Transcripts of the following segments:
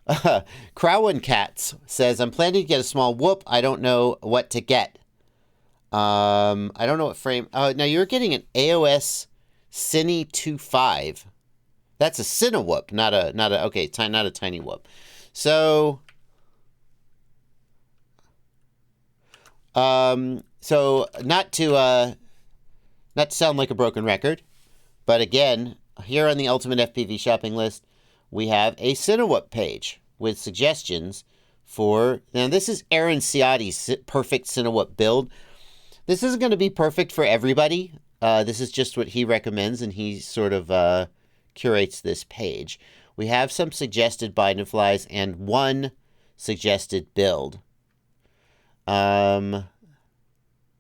Crowan Cats says, I'm planning to get a small whoop. I don't know what to get. I don't know what frame. Now you're getting an AOS Cine25. That's a Cine whoop, not a tiny whoop. So, not to sound like a broken record, but again, here on the Ultimate FPV shopping list, we have a Cinewhoop page with suggestions for... Now, this is Aaron Ciotti's perfect Cinewhoop build. This isn't going to be perfect for everybody. This is just what he recommends, and he sort of curates this page. We have some suggested bind and flies and one suggested build. And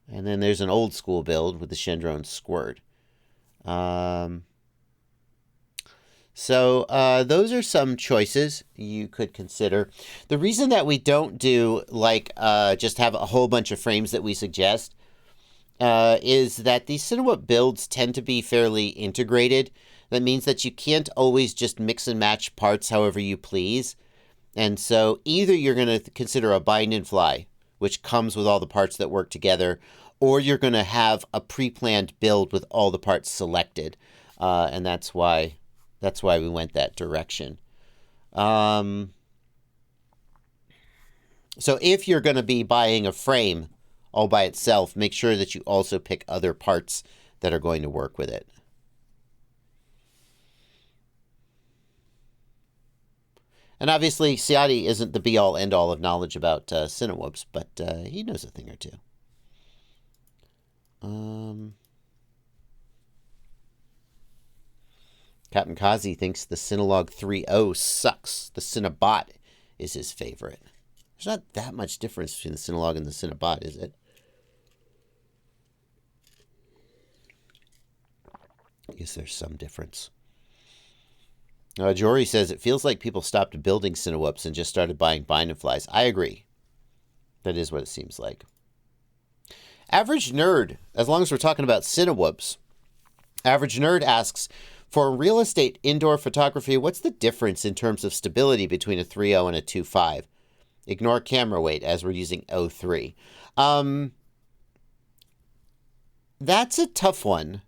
then there's an old school build with the Shendrone Squirt. So those are some choices you could consider. The reason that we don't do just have a whole bunch of frames that we suggest is that these Cinewhoop builds tend to be fairly integrated. That means that you can't always just mix and match parts however you please. And so either you're going to consider a bind and fly, which comes with all the parts that work together, or you're going to have a pre-planned build with all the parts selected. And that's why we went that direction. So if you're going to be buying a frame all by itself, make sure that you also pick other parts that are going to work with it. And obviously, Ciotti isn't the be-all, end-all of knowledge about Cinewhoops, but he knows a thing or two. Captain Kazi thinks the Cinelog 3.0 sucks. The Cinebot is his favorite. There's not that much difference between the Cinelog and the Cinebot, is it? I guess there's some difference. Jory says, it feels like people stopped building Cinewhoops and just started buying bind and flies. I agree. That is what it seems like. Average Nerd, as long as we're talking about Cinewhoops, Average Nerd asks, for real estate indoor photography, what's the difference in terms of stability between a 3.0 and a 2.5? Ignore camera weight as we're using 0.3. That's a tough one.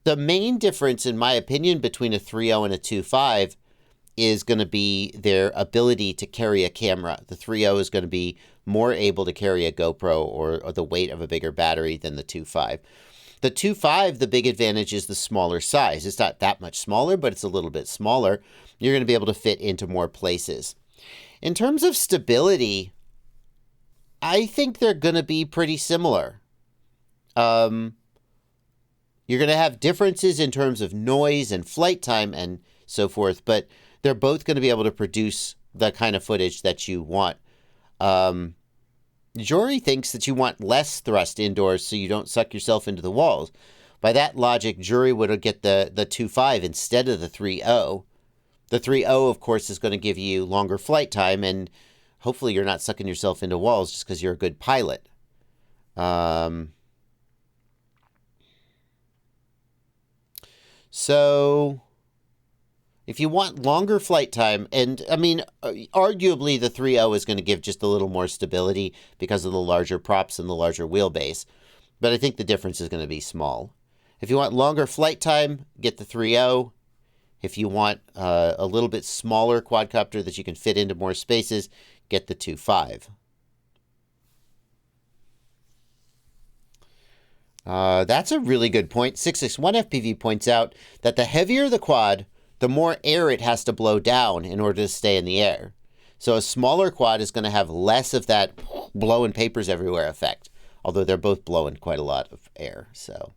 The main difference, in my opinion, between a 3.0 and a 2.5 is going to be their ability to carry a camera. The 3.0 is going to be more able to carry a GoPro or the weight of a bigger battery than the 2.5. The 2.5, the big advantage is the smaller size. It's not that much smaller, but it's a little bit smaller. You're going to be able to fit into more places. In terms of stability, I think they're going to be pretty similar. You're going to have differences in terms of noise and flight time and so forth, but they're both going to be able to produce the kind of footage that you want. Jory thinks that you want less thrust indoors so you don't suck yourself into the walls. By that logic, Jory would get the 2.5 instead of the 3.0. The 3.0, of course, is going to give you longer flight time, and hopefully you're not sucking yourself into walls just because you're a good pilot. So if you want longer flight time, and I mean, arguably the 3.0 is going to give just a little more stability because of the larger props and the larger wheelbase, but I think the difference is going to be small. If you want longer flight time, get the 3.0. If you want a little bit smaller quadcopter that you can fit into more spaces, get the 2.5. That's a really good point. 661 FPV points out that the heavier the quad, the more air it has to blow down in order to stay in the air. So a smaller quad is going to have less of that blowing papers everywhere effect, although they're both blowing quite a lot of air. So